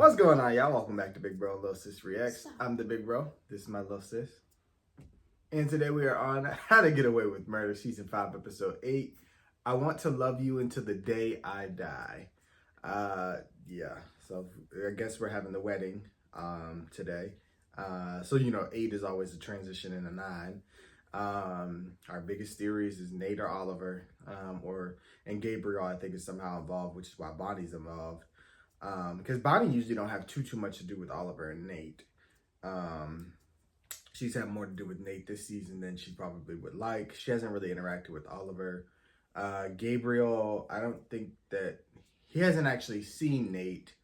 What's going on, y'all? Welcome back to Big Bro and Little Sis Reacts. I'm the Big Bro. This is my little sis. And today we are on How to Get Away with Murder, Season 5, Episode 8. I Want to Love You Until the Day I Die. So I guess we're having the wedding today. So, 8 is always a transition in a 9. Our biggest theories is Nate or Oliver, and Gabriel, I think, is somehow involved, which is why Bonnie's involved. Because Bonnie usually don't have too much to do with Oliver and Nate. She's had more to do with Nate this season than she probably would like. She hasn't really interacted with Oliver. Gabriel, I don't think that he hasn't actually seen Nate,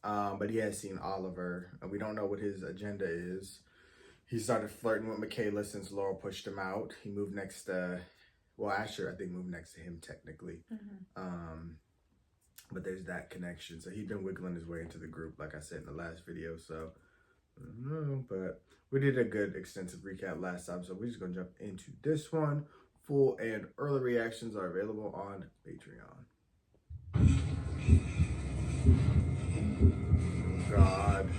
but he has seen Oliver. We don't know what his agenda is. He started flirting with Michaela since Laurel pushed him out. He moved next to, Asher, I think, moved next to him technically. Mm-hmm. But there's that connection. So he's been wiggling his way into the group, like I said in the last video. So, but we did a good extensive recap last time. So we're just going to jump into this one. Full and early reactions are available on Patreon. Oh, God.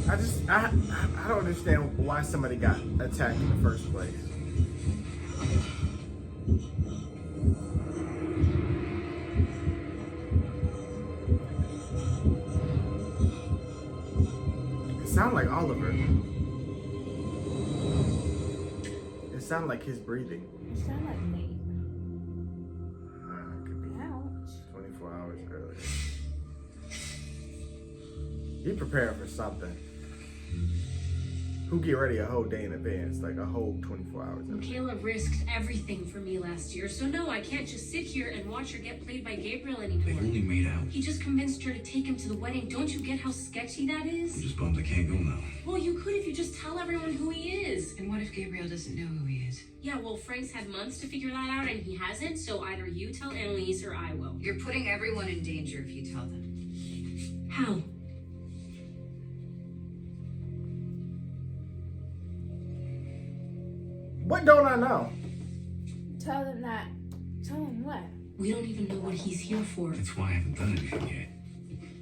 I don't understand why somebody got attacked in the first place. Sound like Oliver. It sound like his breathing. It sound like Nate. Could be. Ouch. 24 hours earlier. He preparing for something. Who get ready a whole day in advance, like a whole 24 hours. Michaela risked everything for me last year, so no, I can't just sit here and watch her get played by Gabriel anymore. They've only made out. He just convinced her to take him to the wedding. Don't you get how sketchy that is? I'm just bummed I can't go now. Well, you could if you just tell everyone who he is. And what if Gabriel doesn't know who he is? Yeah, well, Frank's had months to figure that out, and he hasn't, so either you tell Annalise or I will. You're putting everyone in danger if you tell them. How? What don't I know? Tell them that. Tell them what? We don't even know what he's here for. That's why I haven't done anything yet.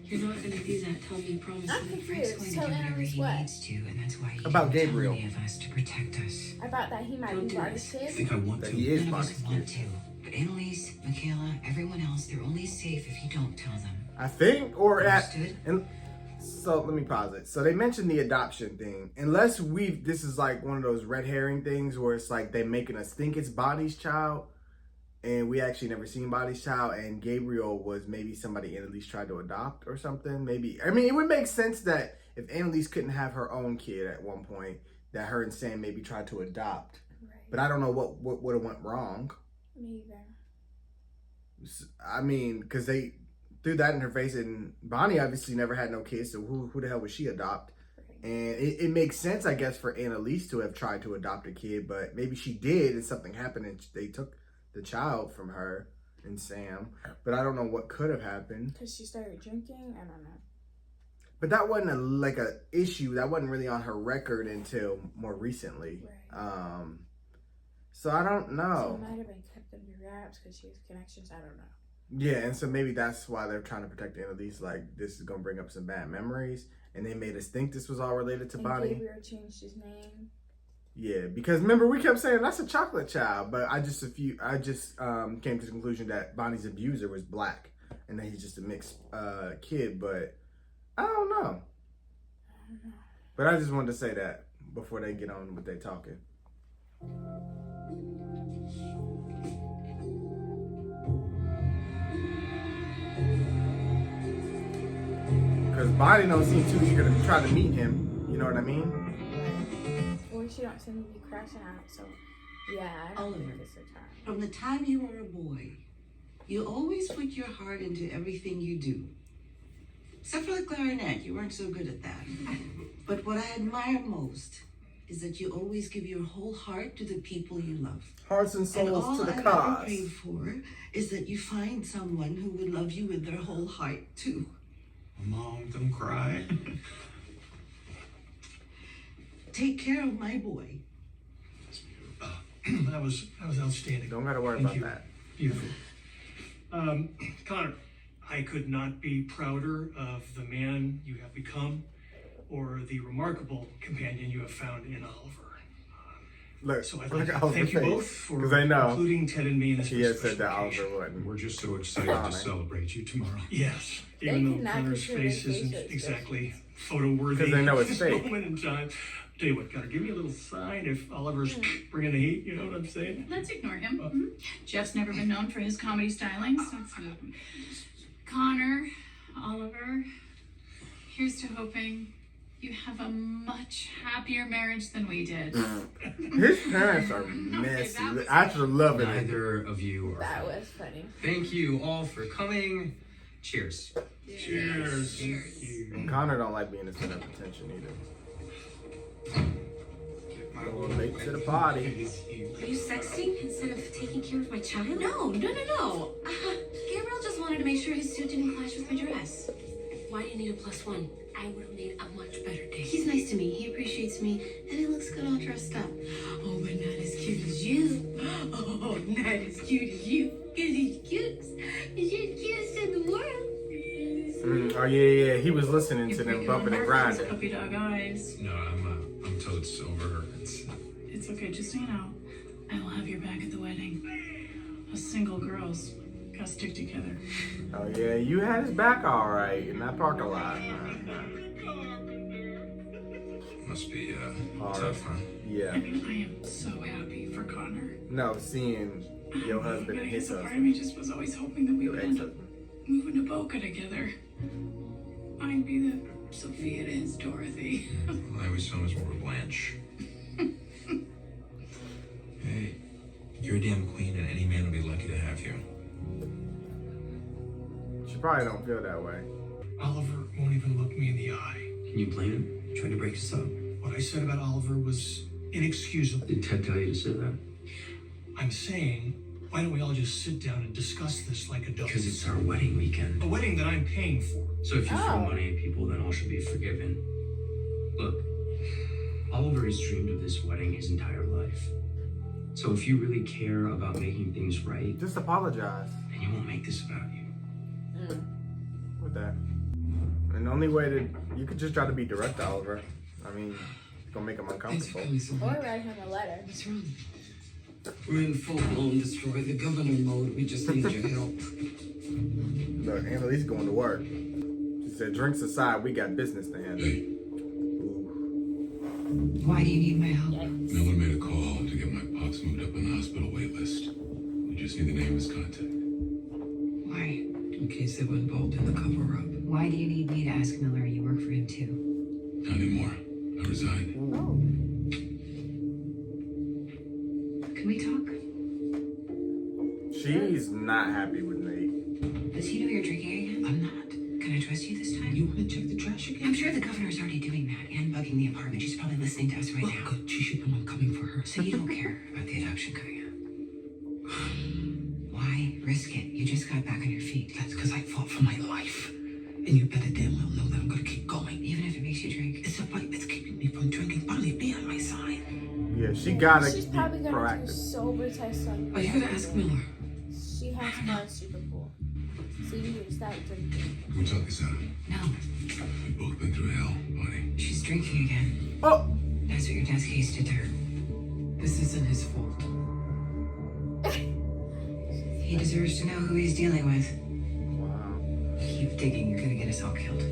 You're not gonna do that, tell me, promise I'm me. Frank's confused. going to Tell do whatever Annalise he what? needs to, and that's why he About didn't Gabriel. tell any of us to protect us. About that he might Don't be do Barney's this. I kid? think I want That to. he is None of us Bonnie's want kid. to. But Annalise, Michaela, everyone else, they're only safe if you don't tell them. I think, or at, Understood? and so let me pause it. So they mentioned the adoption thing. Unless this is like one of those red herring things where it's like they making us think it's Bonnie's child, and we actually never seen Bonnie's child, and Gabriel was maybe somebody Annalise tried to adopt or something. Maybe, I mean, it would make sense that if Annalise couldn't have her own kid at one point, that her and Sam maybe tried to adopt. Right. But I don't know what would have went wrong. Me either. I mean, because they threw that in her face, and Bonnie obviously never had no kids, so who the hell would she adopt? Right. And it makes sense, I guess, for Annalise to have tried to adopt a kid, but maybe she did and something happened and they took the child from her and Sam. But I don't know what could have happened. Because she started drinking? I don't know. But that wasn't a issue. That wasn't really on her record until more recently. Right. So I don't So know. it might have been kept under wraps because she has connections. I don't know. Yeah, and so maybe that's why they're trying to protect Annalise. Like, this is going to bring up some bad memories. And they made us think this was all related to And Bonnie. Gabriel changed his name. Yeah, because remember, we kept saying that's a chocolate child. But I just came to the conclusion that Bonnie's abuser was black. And that he's just a mixed kid. But I don't know. I don't know. But I just wanted to say that before they get on with their talking. Because Bonnie don't seem too eager to try to meet him. You know what I mean? Or she don't seem to be crashing out. So, yeah, I don't think Oliver, it's her time. from the time you were a boy, you always put your heart into everything you do. Except for the clarinet, you weren't so good at that. But what I admire most is that you always give your whole heart to the people you love. Hearts and And souls all to the I've ever cause. prayed for is that you find someone who would love you with their whole heart, too. Mom, don't cry. Take care of my boy. That was outstanding. Don't gotta worry Thank about you. that. Beautiful. Connor, I could not be prouder of the man you have become or the remarkable companion you have found in Oliver. Look, So I'd look like to at Oliver's thank you face. both for 'Cause I know including Ted and me in this he has special said that occasion. Oliver wasn't. We're just so excited to celebrate you tomorrow. Yes, They even though cannot Connor's consider face their isn't facial exactly photo-worthy 'Cause they know at it's this fake. moment in time. Tell you what, Connor, give me a little sign if Oliver's bringing the heat, you know what I'm saying? Let's ignore him. Jeff's never been known for his comedy styling, so it's Connor, Oliver, here's to hoping you have a much happier marriage than we did. His parents are messy. I should love it. Neither of you are. That was funny. Thank you all for coming. Cheers. Cheers. And Connor don't like being the center of attention either. Going late to the party. Are you sexting instead of taking care of my child? No. Gabriel just wanted to make sure his suit didn't clash with my dress. Why do you need a +1? I would have made a much better day. He's nice to me. He appreciates me, and he looks good all dressed up. Oh, but not as cute as you. Oh, not as cute as you. Cause he's cute. He's the cutest in the world. Oh yeah. He was listening to them bumping and grinding. Puppy dog eyes. No, I'm totes over. It's okay, just so you know, I will have your back at the wedding. Us single girls gotta stick together. Oh yeah, you had his back all right in that parking lot. Must be Hard. tough, huh? Yeah. I mean, I am so happy for Connor. No, seeing your husband and his A part of husband, me just was always hoping that we your would end up ex-husband. moving to Boca together. I'd be the Sophia to his Dorothy. I always saw him as more of a Blanche. Hey, you're a damn queen, and any man would be lucky to have you. She probably don't feel that way. Oliver won't even look me in the eye. Can you blame him? Trying to break us up. What I said about Oliver was inexcusable. Did Ted tell you to say that? I'm saying, why don't we all just sit down and discuss this like adults? Because it's our wedding weekend. A wedding that I'm paying for. So if you throw Oh. money at people, then all should be forgiven. Look, Oliver has dreamed of this wedding his entire life. So if you really care about making things right, Just apologize then you won't make this about you. with that. And the only way that you could just try to be direct to Oliver. I mean, it's gonna make him uncomfortable. Or write him a letter. What's wrong? We're in full-blown destroy the governor mode. We just need your help. Look, Annalise going to work. She said, drinks aside, we got business to handle. Ooh. Why do you need my help? Miller made a call to get my pops moved up on the hospital wait list. We just need the name of his contact. Why? In case they were involved in the cover-up. Why do you need me to ask Miller? You work for him too. Not anymore. I resigned. Oh. Can we talk? She's not happy with Nate. Does he know you're drinking again? I'm not. Can I trust you this time? You want to check the trash again? I'm sure the governor's already doing that and bugging the apartment. She's probably listening to us right now. Good. She should know I'm coming for her. So you don't care about the adoption coming out? Why risk it? You just got back on your feet. That's because I fought for my life. And you better damn well know that I'm gonna keep going. Even if it makes you drink. It's a fight that's keeping me from drinking. Finally, be on my side. Yeah, she gotta She's be probably gonna do proactive. sober tests on you. Are you gonna ask Miller? She has fun super cool. So you need to stop drinking. Can we talk this out? No. We've both been through hell, buddy. She's drinking again. Oh! That's what your dad's case did to her. This isn't his fault. He deserves to know who he's dealing with. Wow. Keep digging, you're gonna get us all killed.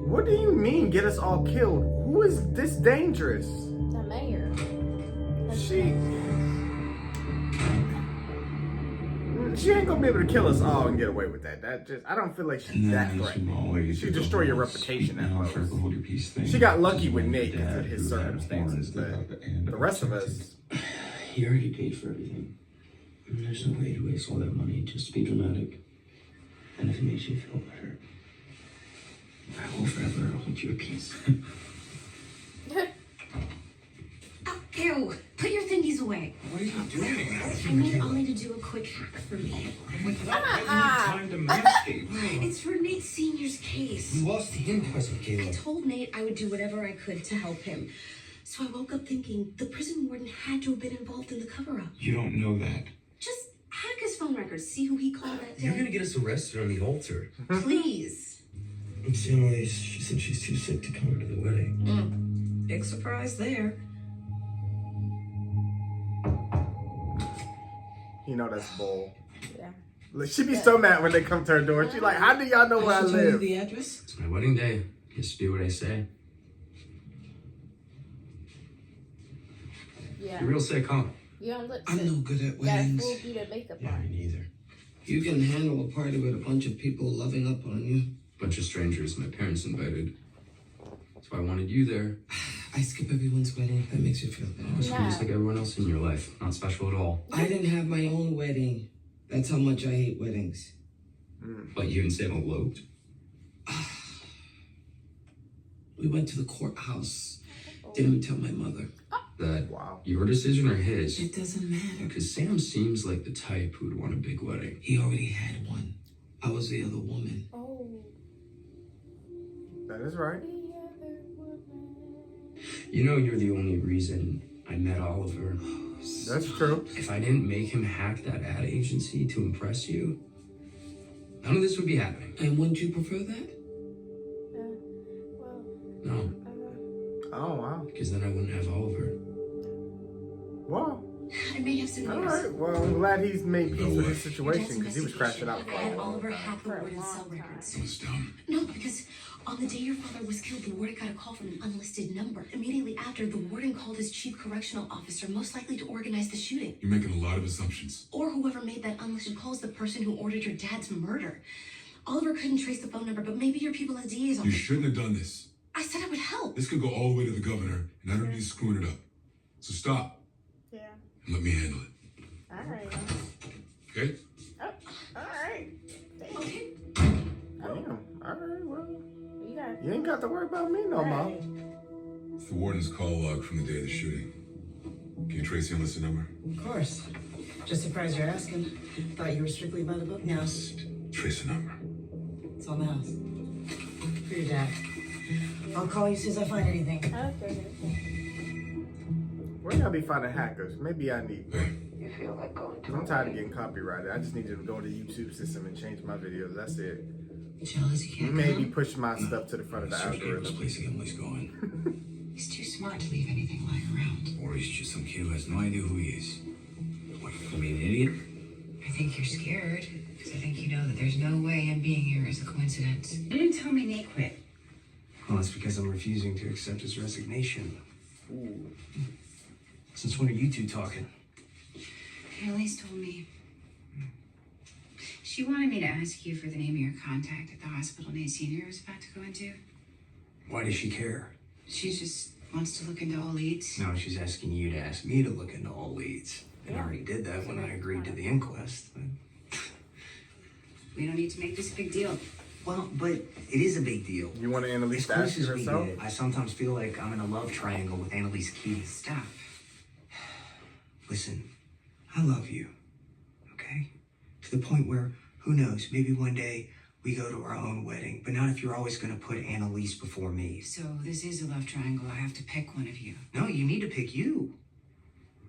What do you mean, get us all killed? Who is this dangerous? The mayor. She ain't gonna be able to kill us all and get away with that. I don't feel like she's that threatening. She destroy your reputation at most. She got lucky with Nate because of his circumstances, but the rest of us. He already paid for everything. And there's no way to waste all that money just to be dramatic. And if it makes you feel better, I will forever hold your peace. Ew! Put your thingies away. What are you doing? I need Ollie to do a quick hack for me. Time to manscape. It's for Nate Sr.'s case. You lost the inquest, I Michaela. told Nate I would do whatever I could to help him. So I woke up thinking the prison warden had to have been involved in the cover-up. You don't know that. Just hack his phone records. records. See who he called that day. You're gonna get us arrested on the altar. Please. It's Annalise. She said she's too sick to come to the wedding. Big surprise there. You know that's bull. Yeah. Like, she be so mad when they come to her door. She like, how do y'all know where I should tell you live? the address? It's my wedding day. Just do what I say. Yeah. You're real sick, huh? You don't look I'm sick. no good at You got weddings. full beat of makeup Yeah, on. me neither. You can handle a party with a bunch of people loving up on you. Bunch of strangers my parents invited. So I wanted you there. I skip everyone's wedding if that makes you feel I better. was Yeah. just like everyone else in your life. Not special at all. I didn't have my own wedding. That's how much I hate weddings. But you and Sam eloped. We went to the courthouse. Didn't even tell my mother. That Wow. your decision or his? It doesn't matter. Because Sam seems like the type who would want a big wedding. He already had one. I was the other woman. Oh. That is right. The other woman. You know you're the only reason I met Oliver. That's true. If I didn't make him hack that ad agency to impress you, none of this would be happening. And wouldn't you prefer that? Well, No, Oh, wow. because then I wouldn't have Oliver. Wow. I may have some All news. right. Well, I'm glad he's made peace with his Dad's situation because he was crashing out. investigation had Oliver hack the For a warden's long cell time. records. What's dumb? No, because on the day your father was killed, the warden got a call from an unlisted number. Immediately after, the warden called his chief correctional officer, most likely to organize the shooting. You're making a lot of assumptions. Or whoever made that unlisted call is the person who ordered your dad's murder. Oliver couldn't trace the phone number, but maybe your people at DA's You office. shouldn't have done this. I said I would help. This could go all the way to the governor, and I don't need you screwing it up. So stop yeah. and let me handle it. All right. Okay? Oh, all right. Okay. Damn. All right. Well, You got you ain't got to worry about me no more. It's the warden's call log from the day of the shooting. Can you trace the enlisted number? Of course. Just surprised you're asking. Thought you were strictly by the book now. Just trace the number. It's on the house. For your dad. I'll call you as soon as I find anything. Okay. Where y'all be finding hackers? Maybe I need. Hey, You feel like going Cause I'm tired of getting copyrighted. I just need to go to the YouTube system and change my videos. That's it. jealous you can't Maybe come? push my stuff to the front of the search Gabriel's algorithm. place again while he's gone. He's too smart to leave anything lying around. Or he's just some kid who has no idea who he is. What, you call me an idiot? I think you're scared because I think you know that there's no way him being here is a coincidence. You didn't tell me Nate quit. Well, that's because I'm refusing to accept his resignation. Since when are you two talking? Annalise told me. She wanted me to ask you for the name of your contact at the hospital Nate Sr. was about to go into. Why does she care? She just wants to look into all leads. No, she's asking you to ask me to look into all leads. And I already did that when I agreed to the inquest. But... We don't need to make this a big deal. Well, but it is a big deal. You want Annalise As to ask close you as we herself? get, I sometimes feel like I'm in a love triangle with Annalise Keys. Stop. Listen, I love you, okay? To the point where, who knows, maybe one day we go to our own wedding, but not if you're always gonna put Annalise before me. So this is a love triangle. I have to pick one of you. No, you need to pick you.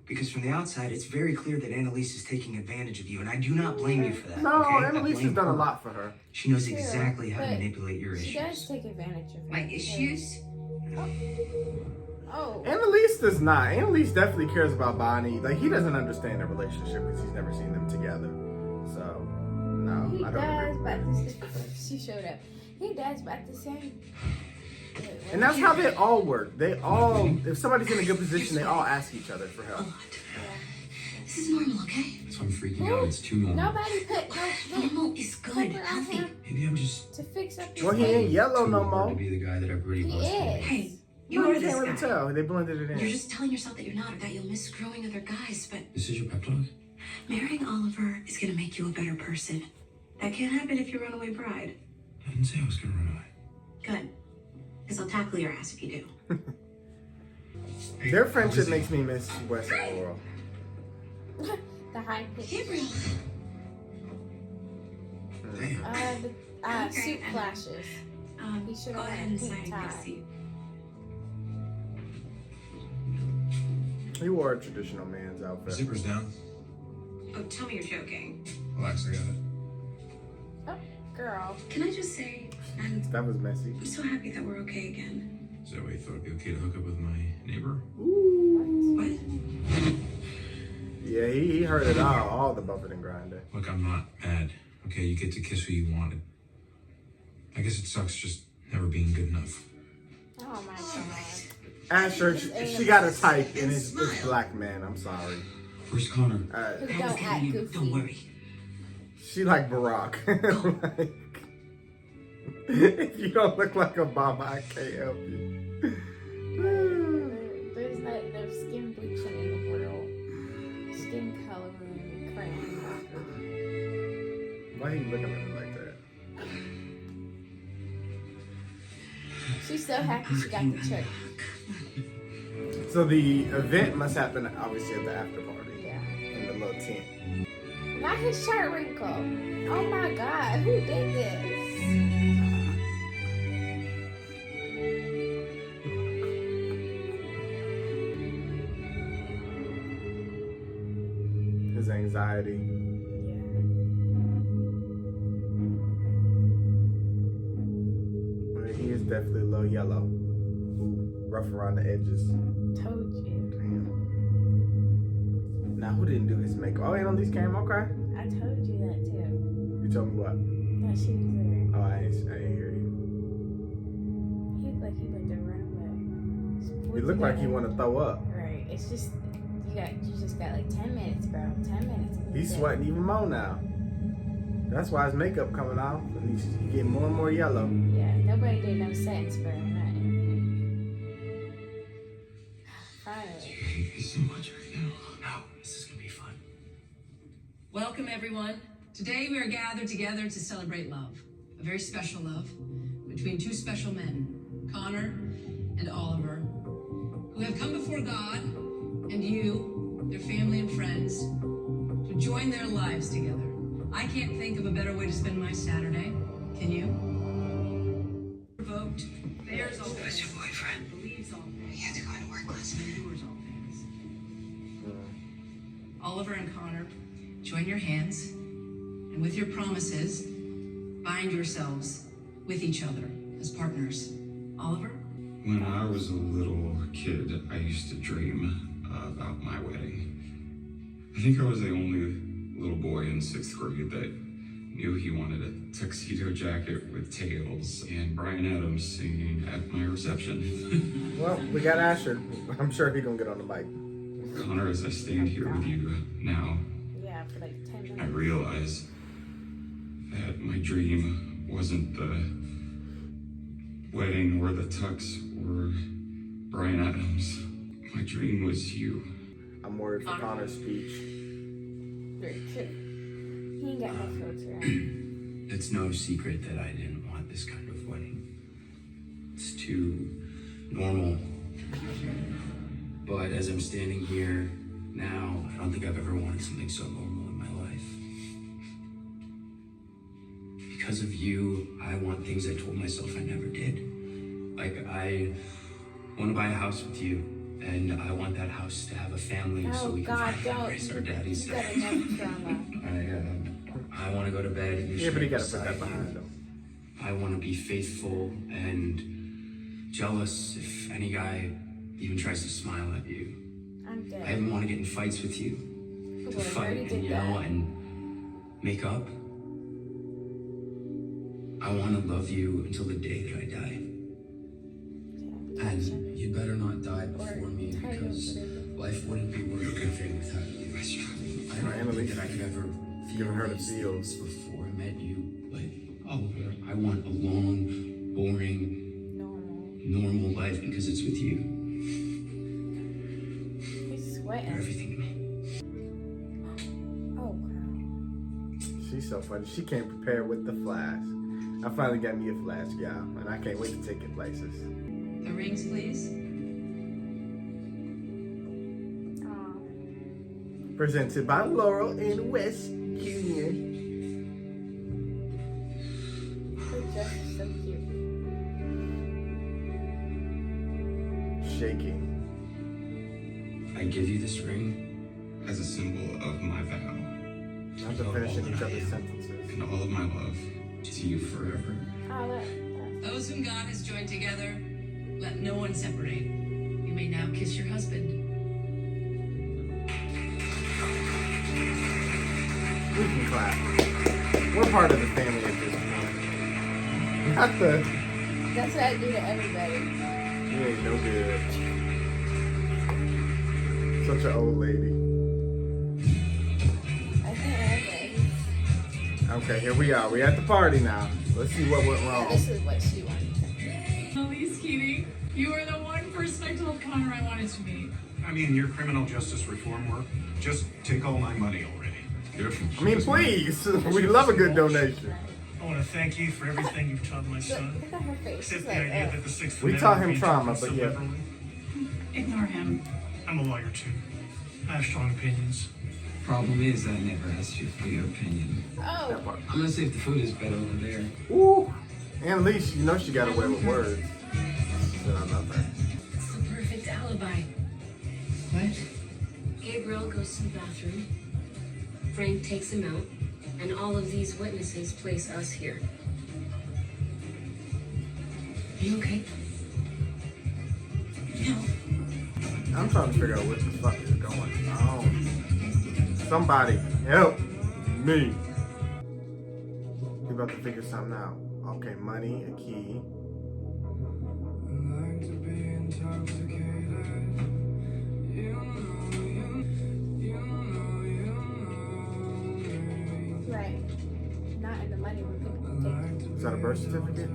Because from the outside, it's very clear that Annalise is taking advantage of you, and I do not blame you for that, No, okay? I Annalise has blame done a her. lot for her. She knows Yeah, exactly how to but manipulate your She does issues. take advantage of My it. issues? Oh. Annalise does not. Annalise definitely cares about Bonnie. Like, he doesn't understand their relationship because he's never seen them together. So, no, He I don't does, agree. but she showed up. He does, but the same. And that's how they all work. They all, if somebody's in a good position, they all ask each other for help. This is normal, okay? That's why I'm freaking out. It's too normal. Nobody put no Normal is good, pepper on healthy. him Maybe I'm just to fix up his Well, he ain't face. yellow too no awkward more. to be the guy that everybody He wants to be. is. Hey, you No, are you this can't really guy. tell. They blended it You're in. just telling yourself that you're not, or that you'll miss screwing other guys, but This is your pep talk? marrying Oliver is gonna make you a better person. That can't happen if you're runaway bride. I didn't say I was gonna run away. Good. Because I'll tackle your ass if you do. Their friendship makes me miss West and Laurel. The high pitch. Gabriel. Damn. The suit flashes. He should Go have ahead had a and pink sign and tie. get a seat. He wore a traditional man's outfit. Zipper's down. Oh, tell me you're joking. Relax, I got it. Oh, girl. Can I just say, That was messy. I'm so happy that we're okay again. Is that why you thought it'd be okay to hook up with my neighbor? What? Yeah, he heard it all the buffet and grinder. Look, I'm not mad. Okay, you get to kiss who you wanted. I guess it sucks just never being good enough. Oh my god. Asher, she got a type, and it's black man. I'm sorry. Where's Connor? Who don't act goofy. Don't worry. She like Barack. Like, if you don't look like Obama, I can't help you. There's not enough skin bleaching in the world. Skin coloring, crayon marker. Why are you looking at me like that? She's so happy she got the check. So the event must happen obviously at the after party. Yeah. In the little tent. Not his shirt wrinkle. Oh my god, who did this? His anxiety. Yeah. But he is definitely a little yellow. Ooh, rough around the edges. Told you. Damn. Now who didn't do his makeup? Oh, ain't on these cameras. Okay. I told you that too. You told me what? That she was there. Oh, I ain't hear you. He looked like he went to run away. He looked like he want to throw up. Right. It's just you just got like 10 minutes, bro. 10 minutes. He's sweating even more now. That's why his makeup coming off, and he's getting more and more yellow. Yeah, nobody did no sense, bro. Nothing. Finally. I hate you so much right now. No, this is gonna be fun. Welcome, everyone. Today we are gathered together to celebrate love. A very special love between two special men, Connor and Oliver, who have come before God and you, their family and friends, to join their lives together. I can't think of a better way to spend my Saturday. Can you? Revoked. Bears all That's your things. boyfriend. Believes all things. He had to go to work last night. Endures all things. Oliver and Connor, join your hands, and with your promises, bind yourselves with each other as partners. Oliver? When I was a little kid, I used to dream about my wedding. I think I was the only little boy in 6th grade that knew he wanted a tuxedo jacket with tails and Bryan Adams singing at my reception. Well, we got Asher. I'm sure he gonna get on the mic. Connor, as I stand here with you now, Yeah, for like 10 minutes. I realize that my dream wasn't the wedding or the tux or Bryan Adams. My dream was you. I'm worried for Connor's speech. Very true. He ain't got no filter. It's no secret that I didn't want this kind of wedding. It's too normal. But as I'm standing here now, I don't think I've ever wanted something so normal in my life. Because of you, I want things I told myself I never did. Like, I want to buy a house with you, and I want that house to have a family so Oh we can God, finally embrace our don't. daddy's You got stuff. enough drama. I want to go to bed and Yeah, but he gotta beside put that behind you. him. I want to be faithful and jealous if any guy even tries to smile at you. I'm dead. I even want to get in fights with you, to Well, I fight already and did yell that. and make up. I want to love you until the day that I die. And you better not die before me, because life wouldn't be worth living without you. I don't think that I could ever feel Giving her the these feels. things before I met you. Like, Oliver, I want a long, boring, normal life because it's with you. He's You're sweating. everything to me. Oh, girl. She's so funny. She came prepared with the flash. I finally got me a flash, y'all, and I can't wait to take it places. The rings, please. Presented by Laurel and West Jr. Her dress is so cute. Shaking. I give you this ring as a symbol of my vow Not to finishing each other's sentences. And all of my love to you forever. Oh, Those whom God has joined together, let no one separate. You may now kiss your husband. We can clap. We're part of the family at this point. Not the. that's what I do to everybody. You ain't no good. Such an old lady. I can't Okay, here we are. We at the party now. Let's see what went wrong. This is what she wanted. Annalise Keating, you are the one person I told Connor I wanted to meet. I mean, your criminal justice reform work, just take all my money already. Careful. I mean, please. We love a good donation. I want to thank you for everything you've taught my son. Look at her face. Except She's the like, idea that the Sixth We Amendment taught him be trauma, interpreted but so yeah. liberally. Ignore him. I'm a lawyer too. I have strong opinions. Problem is, I never asked you for your opinion. oh, That part. I'm gonna say if the food is better over there. Ooh. Annalise, you know she got away with words. Said I love her. It's the perfect alibi. What? Gabriel goes to the bathroom. Frank takes him out. And all of these witnesses place us here. Are you okay? No. I'm trying to figure out what the fuck is going on. Somebody help me. We about to figure something out. Okay, money, a key. right. Not in the money when people can take it. Is that a birth certificate?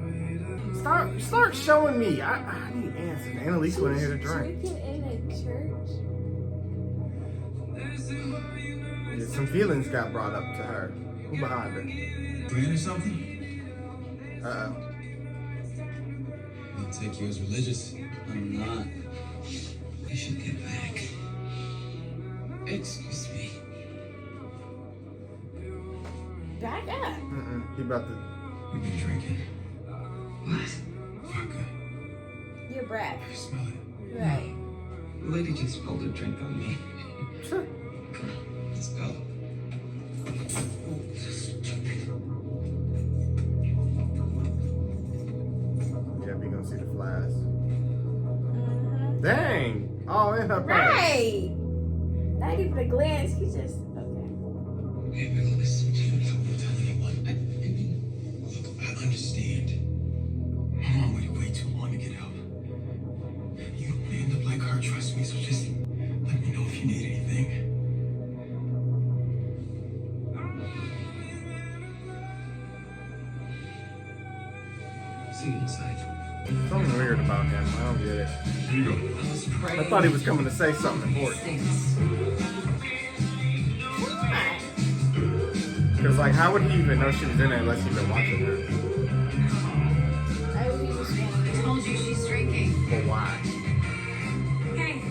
Start showing me. I need answers. Annalise went in here to drink. Drinking in a church? Yeah, some feelings got brought up to her. Who behind her? Praying or something? Uh-oh. I take you as religious. I'm not. We should get back. Excuse me. Back up. He about to. We've been drinking. What? Vodka. You're Brad. I smell it. Right. The lady just spilled her drink on me. Sure. Come on, let's go. Yeah, we gonna see the flies. Dang! Oh, in her pants. Right. Not even a glance. He just okay. Gabriel, listen, you don't have to tell anyone. I mean, look, I understand. My mom waited way too long to get help. You don't want to end up like her, trust me, so just let me know if you need anything. See you inside. Something weird about him. I don't get it. Here you go. I thought he was coming to say something important. Because, like, how would he even know she was in there unless he'd been watching her? I was just I told you she's drinking. But why? Hey,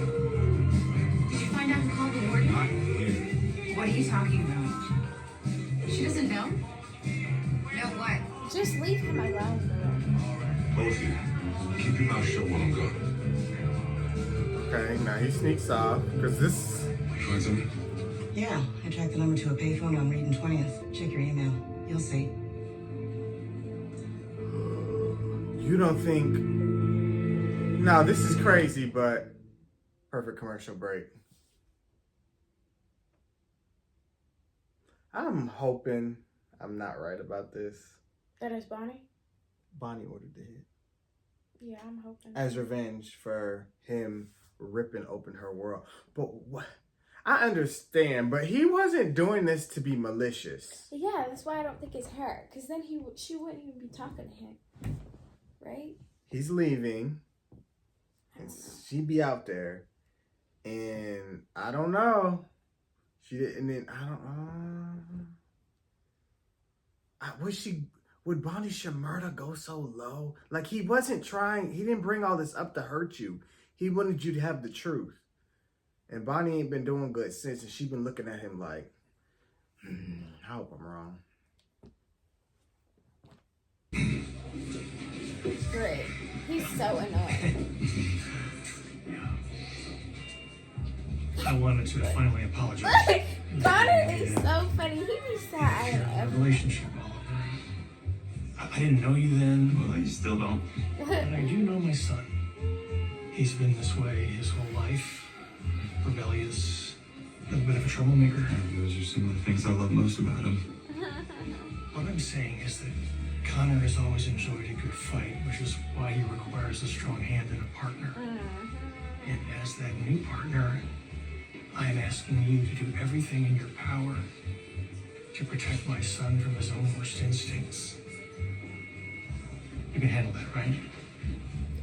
did you find out who called the warden? What are you talking about? She doesn't know? Know what? just leave him alone, girl. Both of you, keep your mouth shut while I'm gone. Okay, now he sneaks off because this. You find something? Yeah, I tracked the number to a payphone on Reed and 20th. Check your email. You'll see. You don't think. No, this is crazy, but perfect commercial break. I'm hoping I'm not right about this. That is Bonnie? Bonnie ordered the hit. Yeah, I'm hoping. As revenge for him ripping open her world. But what? I understand, but he wasn't doing this to be malicious. Yeah, that's why I don't think it's her. Because then she wouldn't even be talking to him. Right? He's leaving. And she'd be out there. And I don't know. She didn't. And then I don't. Would Bonnie Shamerda go so low? Like, he wasn't trying. He didn't bring all this up to hurt you. He wanted you to have the truth. And Bonnie ain't been doing good since. And she been looking at him like, I hope I'm wrong. Great. He's so annoying. I wanted to finally apologize. Connor is so funny. He be sad. Your relationship, Oliver. I didn't know you then. Well, you still don't. But I do know my son. He's been this way his whole life. Rebellious, a bit of a troublemaker. Those are some of the things I love most about him. What I'm saying is that Connor has always enjoyed a good fight, which is why he requires a strong hand in a partner. And as that new partner, I am asking you to do everything in your power to protect my son from his own worst instincts. You can handle that, right?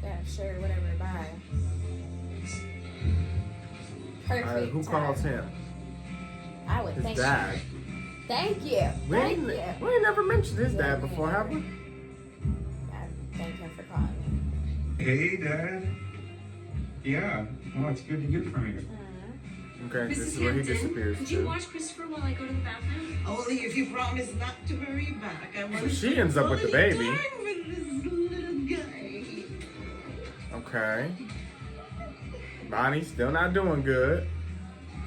Yeah, sure, whatever, bye. Perfect. All right, who calls him? I would His think. dad. Thank you. We ain't never mentioned his dad before, have we? I thank him for calling me. Hey, Dad. Yeah. Well, it's good to hear from you. Okay, this Mrs. is where he Hampton, disappears could you to. watch Christopher while I go to the bathroom? Only if you promise not to hurry back. I want So she ends up with the quality baby. time with this little guy. Okay. Bonnie's still not doing good.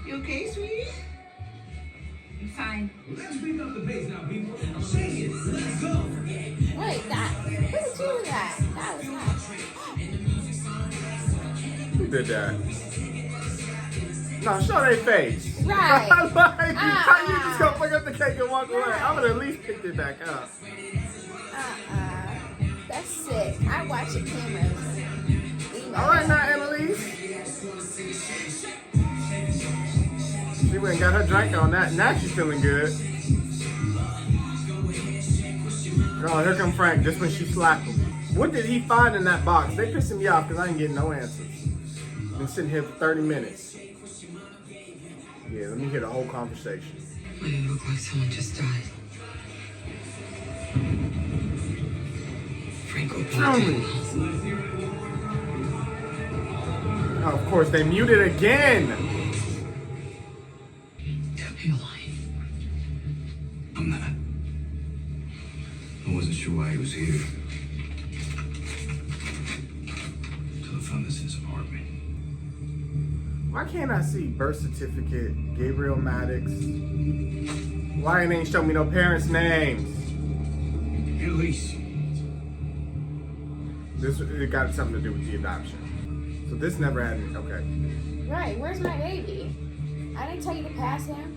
You okay, sweetie? I'm fine. Let's pick up the pace now, people. Shake it. Let's go. Wait, who did you do that? That was not. Who did that? No, show their face. Right. Like, how you just gonna pick up the cake and walk away? I would at least pick it back up. That's sick. I watch your cameras. All right now, Annalise. She went and got her drink on that. Now she's feeling good. Oh, here come Frank, just when she slapped him. What did he find in that box? They pissing me off because I ain't getting no answers. Been sitting here for 30 minutes. Yeah, let me hear the whole conversation. Why do you look like someone just died? Frank opened Tell the me. door. Oh, of course, they muted again. Tell me you're lying. I'm not. I wasn't sure why he was here. Until I found this in his apartment. Why can't I see birth certificate, Gabriel Maddox? Why it ain't show me no parents' names? Elise. This it got something to do with the adoption. So this never had okay. Right, where's my baby? I didn't tell you to pass him.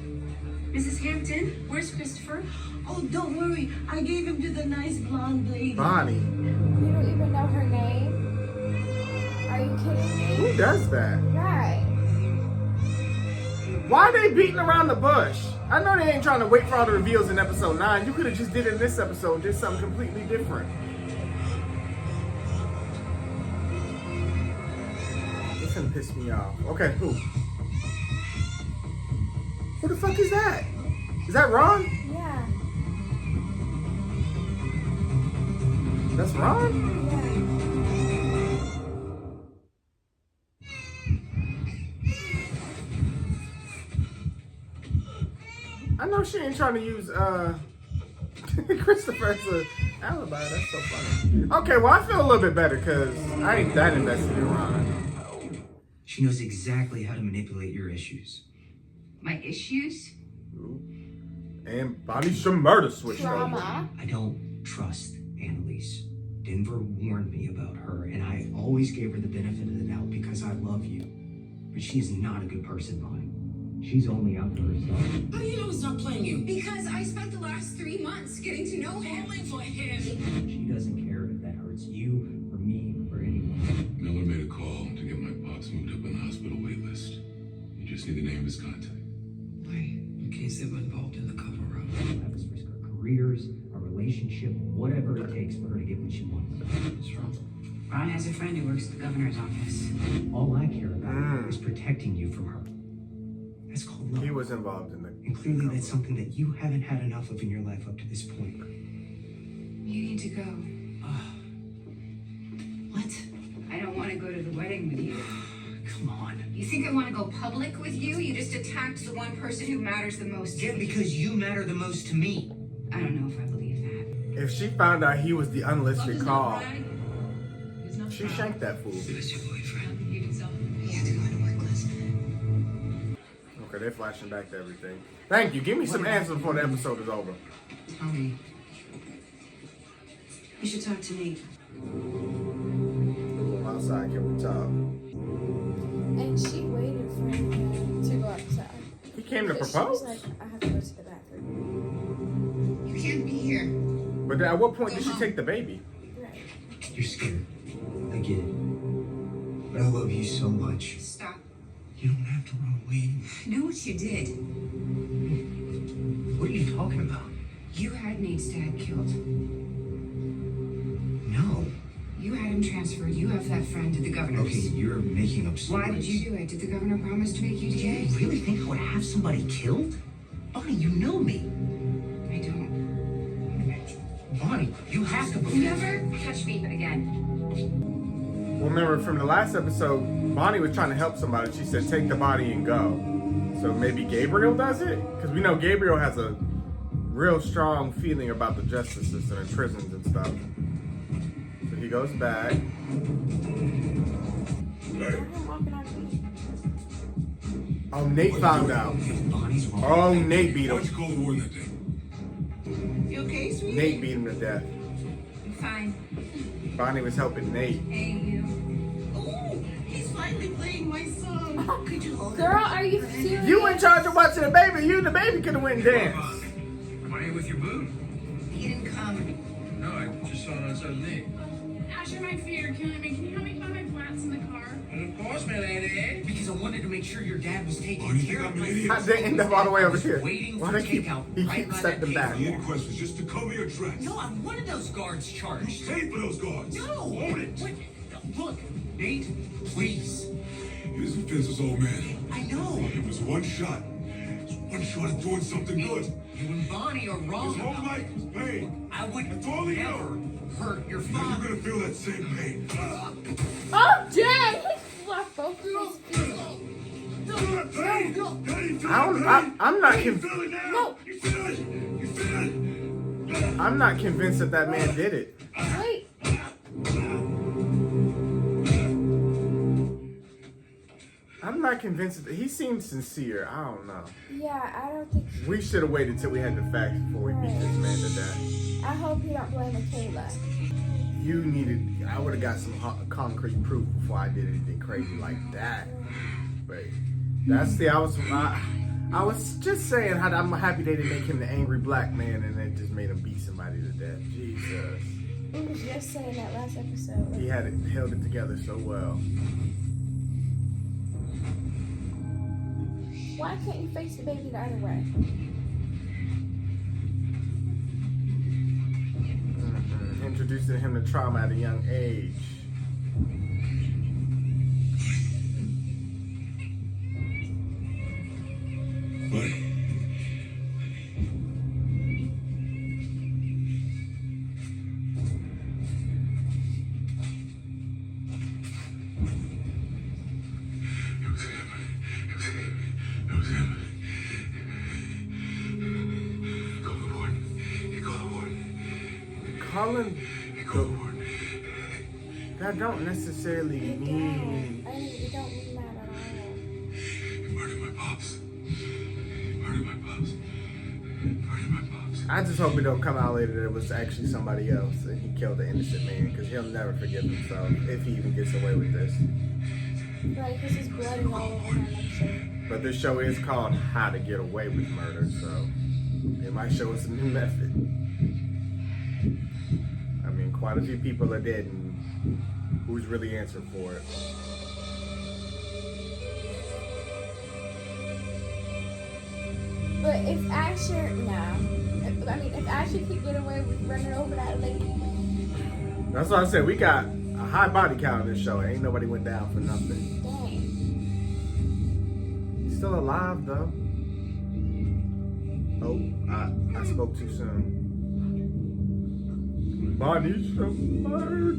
Mrs. Hampton, where's Christopher? Oh, don't worry. I gave him to the nice blonde lady. Bonnie. You don't even know her name? Are you kidding me? Who does that? Right. Why are they beating around the bush? I know they ain't trying to wait for all the reveals in episode 9. You could have just did it in this episode, did something completely different. This gonna piss me off. Okay, who? Who the fuck is that? Is that Ron? Yeah. That's Ron? Yeah. I know she ain't trying to use Christopher as an alibi. That's so funny. Okay, well I feel a little bit better because I ain't that invested in Ron. She knows exactly how to manipulate your issues. My issues? And Bonnie should murder switch over. Drama. I don't trust Annalise. Denver warned me about her, and I always gave her the benefit of the doubt because I love you. But she's not a good person, Bonnie. She's only out for herself. How do you know he's not playing you? Because I spent the last 3 months getting to know him. Falling for him. She doesn't care if that hurts you, or me, or anyone. Miller made a call to get my pops moved up on the hospital wait list. You just need the name of his contact. Why? In case they were involved in the cover-up. We'll have us risk our careers, our relationship, whatever it takes for her to get what she wants. What's wrong? Ron has a friend who works at the governor's office. All I care about is protecting you from her. That's called love. He was involved in the. And clearly that's something that you haven't had enough of in your life up to this point. You need to go. What? I don't want to go to the wedding with you. Come on. You think I want to go public with you? You just attacked the one person who matters the most to Yeah, me. because you matter the most to me. I don't know if I believe that. If she found out he was the unlisted call, He's not she proud. shanked that fool. Who's your boyfriend? You can sell him. He had to go into work last night. Okay, Okay, they're flashing back to everything. Thank you. Give me some answers before the episode is over. Tell me. You should talk to Nate. Outside, can we talk? And she waited for him to go outside. He came to Because propose? She was like, I have to go to the bathroom. You can't be here. But at what point did she take the baby? Right. You're scared. I get it. But I love you so much. Stop. You don't have to run away. I know what you did. What are you talking about? You had Nate's dad killed. No. You had him transferred. You have that friend at the governor's. Okay, you're making up stories. Why did you do it? Did the governor promise to make you DA? You really think I would have somebody killed? Bonnie, you know me. I don't. Bonnie, you have to believe. Never touch me again. Well, remember from the last episode, Bonnie was trying to help somebody. She said, take the body and go. So maybe Gabriel does it? Because we know Gabriel has a real strong feeling about the justice system and prisons and stuff. So he goes back. Oh, Nate found out. Bonnie's wrong. Oh, Nate beat Why'd him. you call the warden that day? You okay, sweetie? Nate beat him to death. I'm fine. Bonnie was helping Nate. Hey, you. Oh, he's finally playing my song. Could you hold Girl, are you serious? You in charge of watching the baby. You and the baby could have went and danced. Am I here with your boo? He didn't come. No, I just saw it outside of Nate. Asher, my feet are killing me. Can you help me find my flats in the car? And of course, my lady. Because I wanted to make sure your dad was taken Oh, you think care I'm of. an idiot? How'd they end up all the way over here? Waiting Why for they keep, takeout he right keeps by stepping that back. The inquest was just to cover your tracks. No, I wanted those guards You charged. paid for those guards. No! Own it. What? Look, Nate, please. He was a defenseless old man. I know. It was one shot. It was one shot at doing something good. You and Bonnie are wrong. His whole about life it. was pain. I would That's all he never hurt your Now father. you're gonna feel that same pain. Oh, Dad! He slapped both of his feet. Feel that pain? Daddy, feel I don't, that pain? I'm not You conv- feel it now? No. You feel it? You feel it? I'm not convinced that that man did it. Wait. I'm not convinced that he seems sincere. I don't know. Yeah, I don't think. We should have waited till we had the facts before we beat this man to death. I hope you don't blame Michaela. You needed. I would have got some concrete proof before I did anything crazy like that. But that's the. I was just saying how I'm happy they didn't make him the angry black man and they just made him beat somebody to death. Jesus. We was just saying that last episode. He had it held it together so well. Why can't you face the baby the other way? Introducing him to trauma at a young age. Buddy. It was him. It was him. Call the warden. He called the warden. Colin, He called the warden. that don't necessarily mean. You don't mean that at all. He murdered my pops. Murdered my pops. Murdered my pops. I just hope it don't come out later that it was actually somebody else and he killed the innocent man because he'll never forgive himself if he even gets away with this. Right, because his blood is all over him, I'm sure. But this show is called How to Get Away with Murder, so it might show us a new method. I mean, quite a few people are dead, and who's really answering for it? But if Asher, if Asher could get away with running over that lady, That's what I said. We got a high body count in this show. Ain't nobody went down for nothing. dang. He's still alive, though. Oh, I spoke too soon. Bodies of murder.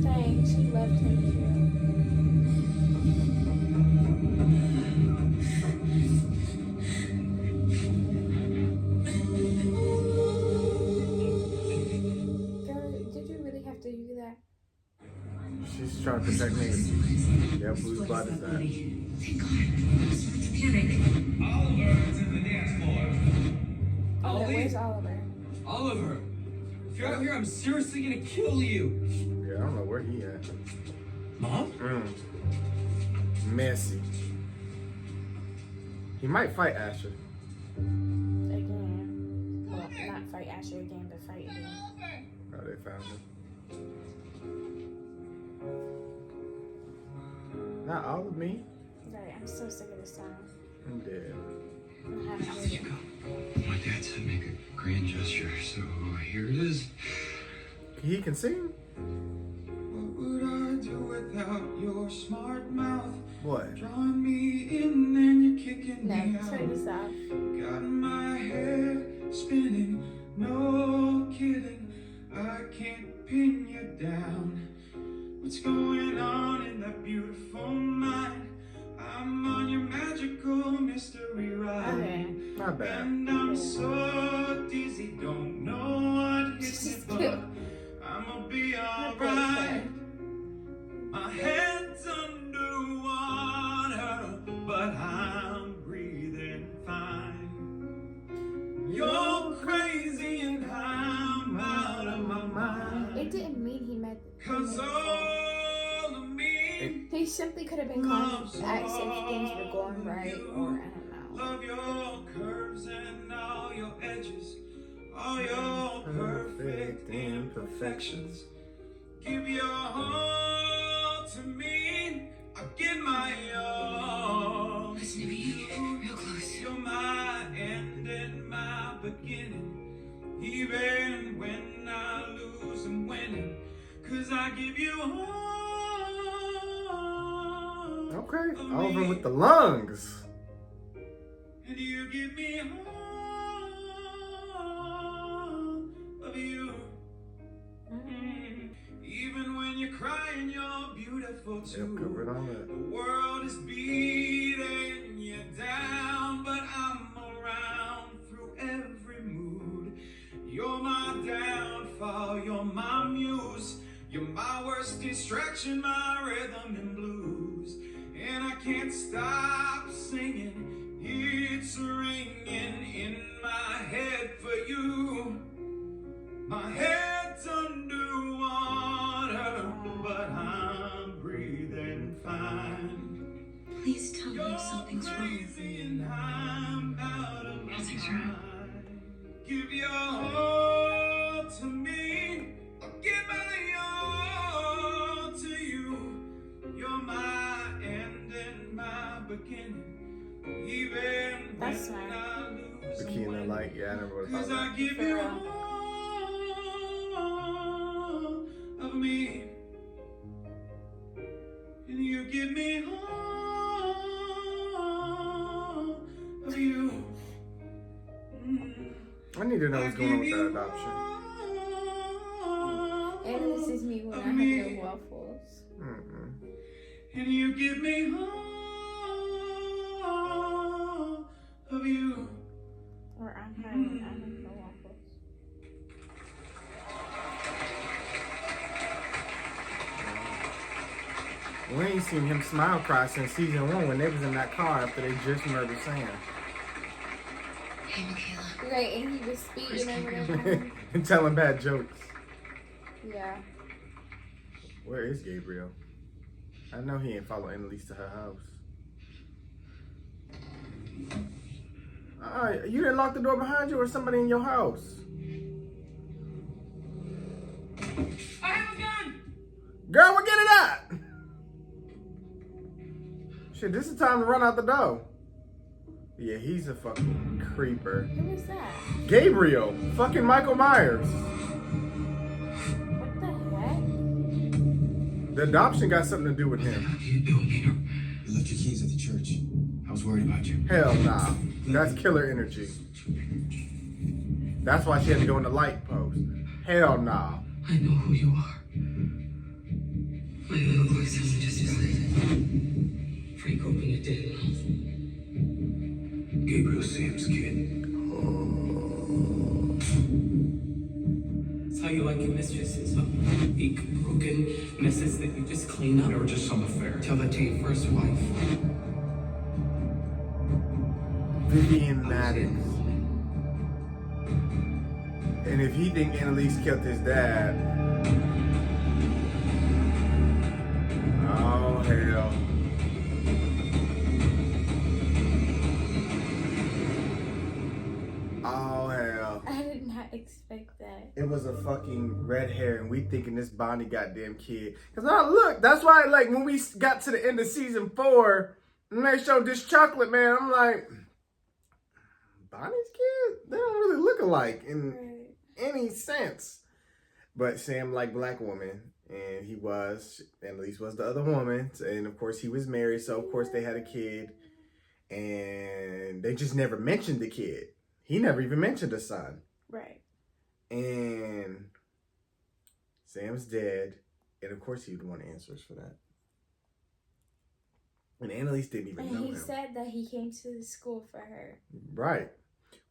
Dang, she left him too. Girl, She's trying to protect me. Yep, whose blood is that? Thank God. It's panic. Oliver's in the dance floor. Okay, where's Oliver? Oliver, if you're out here, I'm seriously gonna kill you. Yeah, I don't know where he at. Mom? Messy. He might fight Asher. Again. Well, not fight Asher again, but fight again. Oh, they found him. Not all of me. Right, I'm so sick of this song. I'm dead. I'm having How did you go? My dad said make a grand gesture, so here it is. He can sing? What would I do without your smart mouth? What? Drawing me in and you're kicking me No, out. turn this off. Got my head spinning, no kidding. I can't pin you down. What's going on in that beautiful mind? I'm on your magical mystery ride. Okay. Not bad. And I'm so dizzy, don't know what hit me, but I'ma be alright. My head's underwater, but I'm breathing fine. You're crazy and I'm out of my mind. It didn't mean he meant. 'Cause all of me He simply could have been calling to ask if things were going right, or I don't know. love your curves and all your edges, all your perfect imperfections. Give your all to me, I give my all. Listen to me, real close. You're my end and my beginning. Even when I lose, I'm winning. 'Cause I give you all. Okay, Oliver with the lungs. And you give me all of you. Even when you're crying, you're beautiful too. Yep, covered all that. The world is beating you down, but I'm around through every mood. You're my downfall, you're my muse. You're my worst distraction, my rhythm and blues. And I can't stop singing, it's ringing in my head for you. My head's underwater, but I'm breathing fine. Please tell me if something's wrong. And I'm out of my Nothing's wrong. mind. Give your all to me, I'll give my all to you. You're my end and my beginning. Even That's when right. I lose, The key in the light. Yeah, I never would have 'cause thought I that. give For you real. all of me, and you give me all of you. I need to know what's going on with that adoption. And this is me when I have no waffles. And you give me all of you. Or I'm having, I have no waffles. We ain't seen him smile cry since season 1 when they was in that car after they just murdered Sam. Hey, Michaela. Right, and he was speeding or whatever. And telling bad jokes. Yeah. Where is Gabriel? I know he ain't following Annalise to her house. You didn't lock the door behind you or somebody in your house? I have a gun! Girl, we'll get it at? Shit, this is time to run out the door. Yeah, he's a fucking creeper. Who is that? Gabriel, fucking Michael Myers. What the heck? The adoption got something to do with him. What are you doing here? You left your keys at the church. I was worried about you. Hell nah. That's killer energy. That's why she had to go in the light post. Hell nah. I know who you are. My little voice hasn't just decided. Frank opened your dead mouth. Gabriel Sam's kid. That's how you like your mistresses, huh? Weak, broken messes that you just clean up. They were just some affair. Tell that to your first wife. Vivian Maddox. And if he think Annalise killed his dad, oh hell. Oh hell. I did not expect that. It was a fucking red hair, and we thinking this Bonnie goddamn kid. Cause now look, that's why like when we got to the end of season 4, and they showed this chocolate man, I'm like, Bonnie's kid? They don't really look alike in any sense. But Sam liked black women, and he was, Annalise was the other woman, and of course he was married, so of course they had a kid, and they just never mentioned the kid. He never even mentioned a son. Right. And Sam's dead, and of course he would want answers for that. And Annalise didn't even know him. And he said that he came to the school for her. Right.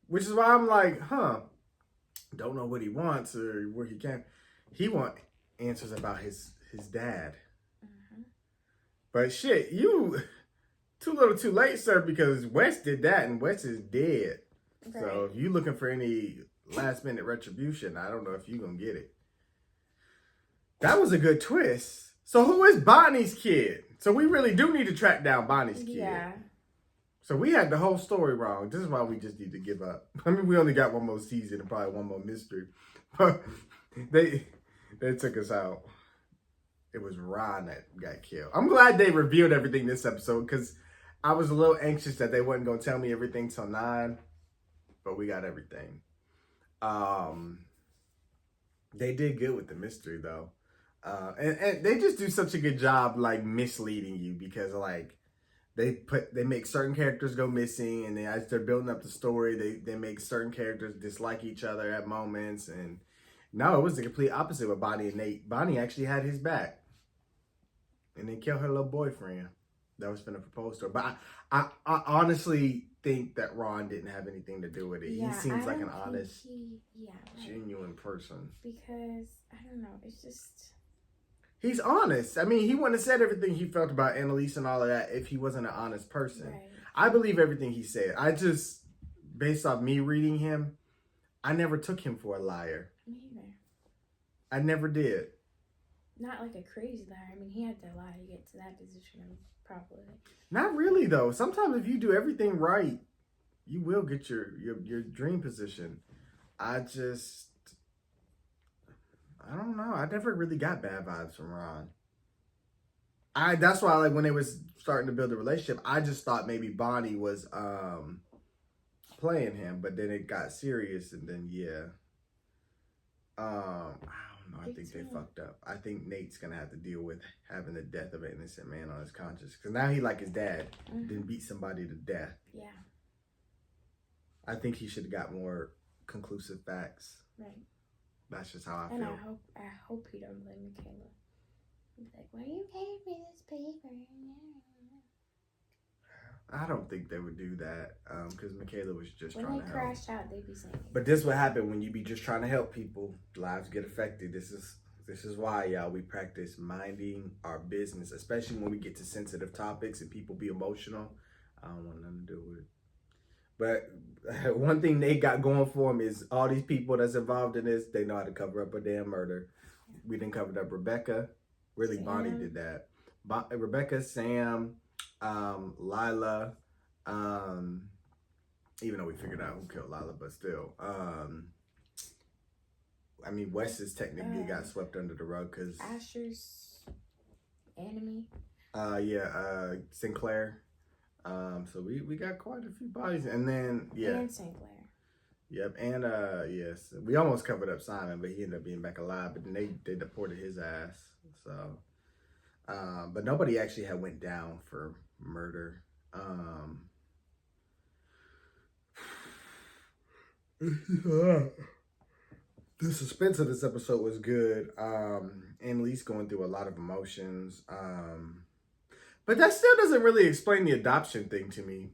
Which is why I'm like, don't know what he wants or where he can. He want answers about his dad. Mm-hmm. But shit, you too little too late, sir, because Wes did that and Wes is dead. Right. So if you looking for any last minute retribution, I don't know if you gonna get it. That was a good twist. So who is Bonnie's kid? So we really do need to track down Bonnie's kid. Yeah. So we had the whole story wrong. This is why we just need to give up. I mean, we only got one more season and probably one more mystery. But they took us out. It was Ron that got killed. I'm glad they revealed everything this episode because I was a little anxious that they wasn't going to tell me everything till 9. But we got everything. They did good with the mystery though. And they just do such a good job like misleading you because like they make certain characters go missing, and then as they're building up the story, they make certain characters dislike each other at moments. And no, it was the complete opposite with Bonnie and Nate. Bonnie actually had his back, and then killed her little boyfriend that was finna propose to her. But I honestly think that Ron didn't have anything to do with it. Yeah, he seems like an think honest, like, genuine person. Because I don't know, it's just. He's honest. I mean, he wouldn't have said everything he felt about Annalise and all of that if he wasn't an honest person. Right. I believe everything he said. I just, based off me reading him, I never took him for a liar. Me either. I never did. Not like a crazy liar. I mean, he had to lie to get to that position probably. Not really, though. Sometimes if you do everything right, you will get your dream position. I don't know. I never really got bad vibes from Ron. That's why like when they was starting to build a relationship, I just thought maybe Bonnie was playing him, but then it got serious, and then I don't know. I think they fucked up. I think Nate's gonna have to deal with having the death of an innocent man on his conscience because now he like his dad didn't beat somebody to death. Yeah. I think he should have got more conclusive facts. Right. That's just how I and feel. I hope he don't blame Michaela. He's like, why you gave me this paper? I don't think they would do that because Michaela was just when trying they to crashed help. out, they'd be saying. But this would happen when you be just trying to help people. Lives get affected. This is why, y'all, we practice minding our business, especially when we get to sensitive topics and people be emotional. I don't want nothing to do with it. But one thing they got going for them is all these people that's involved in this, they know how to cover up a damn murder. We didn't cover up Rebecca. Really, Sam. Bonnie did that. Rebecca, Sam, Lila, even though we figured out who killed Lila, but still. I mean, Wes is technically got swept under the rug because Asher's enemy. Sinclair. So we got quite a few bodies, and then And Sinclair. Yep, and yes, we almost covered up Simon, but he ended up being back alive. But then they deported his ass. So, but nobody actually had went down for murder. The suspense of this episode was good. Annalise going through a lot of emotions. But that still doesn't really explain the adoption thing to me.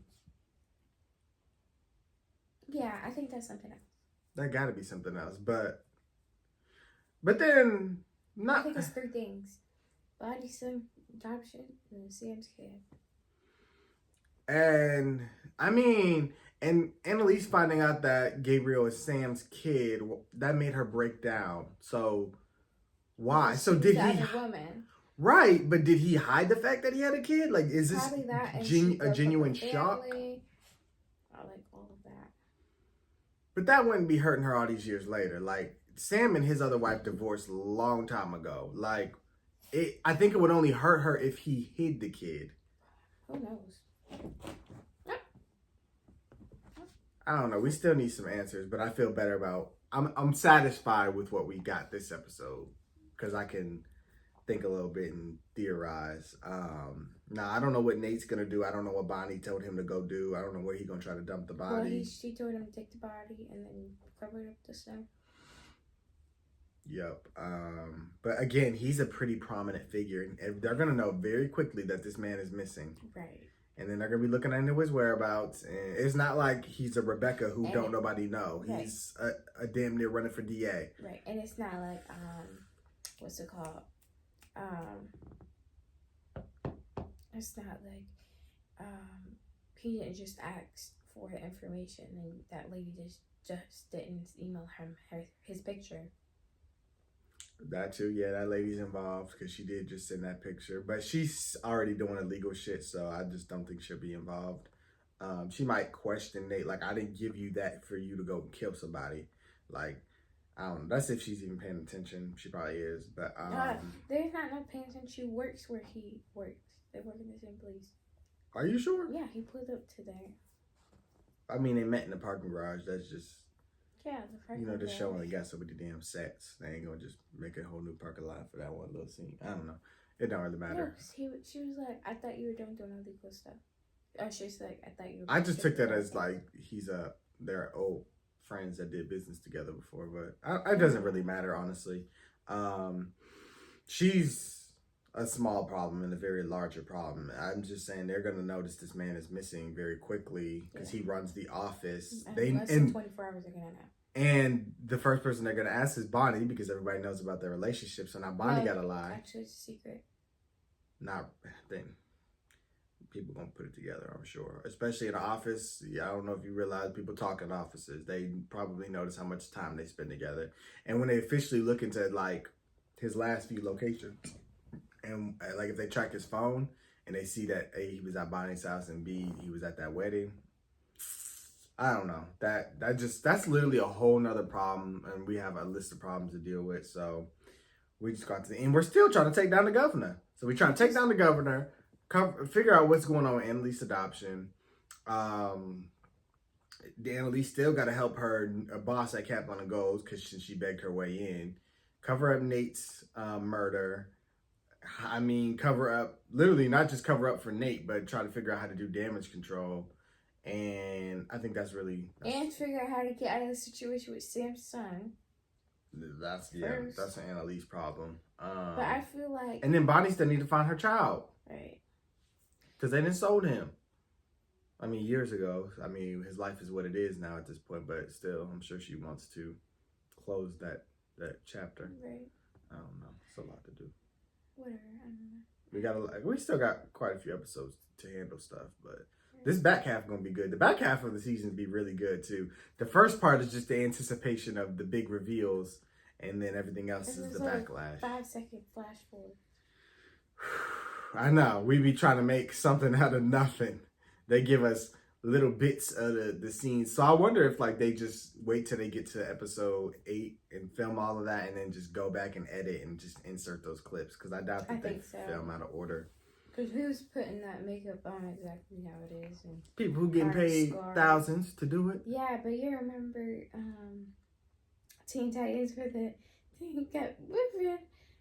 Yeah, I think that's something else. That gotta be something else. But But then, I not. think it's 3 things: body, son, adoption, and Sam's kid. And I mean, and Annalise finding out that Gabriel is Sam's kid, that made her break down. So why? She So was did the he? other woman. Right, but did he hide the fact that he had a kid? Like, is this Probably that, and a she broke up genuine her shock? family. I like all of that. But that wouldn't be hurting her all these years later. Like, Sam and his other wife divorced a long time ago. Like, I think it would only hurt her if he hid the kid. Who knows? I don't know. We still need some answers, but I feel better about. I'm satisfied with what we got this episode because I can think a little bit and theorize. Now I don't know what Nate's gonna do. I don't know what Bonnie told him to go do. I don't know where he's gonna try to dump the body. Well, she told him to take the body and then cover it up the snow. Yep. But again, he's a pretty prominent figure, and they're gonna know very quickly that this man is missing. Right. And then they're gonna be looking into his whereabouts, and it's not like he's a Rebecca who don't nobody know. Right. He's a damn near running for DA. Right, and it's not like what's it called? It's not like he didn't just ask for the information, and that lady just didn't email him his picture. That too, yeah, that lady's involved because she did just send that picture. But she's already doing illegal shit, so I just don't think she'll be involved. She might question Nate, like, I didn't give you that for you to go kill somebody. Like, I don't know. That's if she's even paying attention. She probably is. But there's not paying attention. She works where he works. They work in the same place. Are you sure? Yeah, he pulled up today. I mean, they met in the parking garage. That's just... Yeah, the parking just garage. showing they got so many damn sets. They ain't gonna just make a whole new parking lot for that one little scene. I don't know. It don't really matter. No, she was like, I thought you were doing illegal stuff. Oh, she's like, I thought you were. I just took that as like they're old friends that did business together before, but it doesn't really matter, honestly. She's a small problem and a very larger problem. I'm just saying they're gonna notice this man is missing very quickly because he runs the office. Less than 24 hours are gonna know. And the first person they're going to ask is Bonnie because everybody knows about their relationship. So now Bonnie got to lie. Actually, it's a secret. Not then. People going to put it together, I'm sure. Especially in the office. Yeah, I don't know if you realize people talk in offices. They probably notice how much time they spend together. And when they officially look into like his last few locations, and like if they track his phone and they see that A, he was at Bonnie's house, and B, he was at that wedding. I don't know. That's literally a whole nother problem, and we have a list of problems to deal with. So we just got to, and we're still trying to take down the governor. So we're trying to take down the governor, figure out what's going on with Annalise adoption. Annalise still got to help her boss at Cap on the Goals because she begged her way in. Cover up Nate's murder. I mean, cover up, literally not just cover up for Nate, but try to figure out how to do damage control. And I think that's and figure out how to get out of the situation with Sam's son. That's an Annalise problem. But I feel like, and then Bonnie still need to find her child, right? Because they didn't sold him. I mean, years ago. I mean, his life is what it is now at this point. But still, I'm sure she wants to close that chapter. Right. I don't know. It's a lot to do. Whatever. I don't know. We still got quite a few episodes to handle stuff, but. This back half gonna be good. The back half of the season be really good too. The first part is just the anticipation of the big reveals, and then everything else is the backlash. 5-second flash forward. I know we be trying to make something out of nothing. They give us little bits of the scenes. So I wonder if like they just wait till they get to episode 8 and film all of that, and then just go back and edit and just insert those clips. Because I doubt that they film out of order. Because who's putting that makeup on exactly how it is? And people who getting paid thousands to do it. Yeah, but you remember Teen Titans for the thing kept whipping.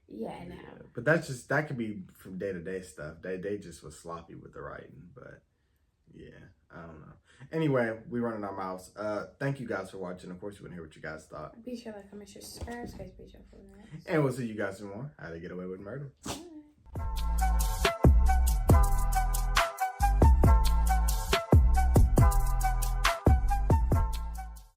Yeah, no. But that could be from day-to-day stuff. They just was sloppy with the writing. But yeah, I don't know. Anyway, we running our mouths. Thank you guys for watching. Of course, we want to hear what you guys thought. Be sure to like, comment, share, subscribe. Guys, be sure for that. And we'll see you guys some more. How to Get Away with Murder. Bye.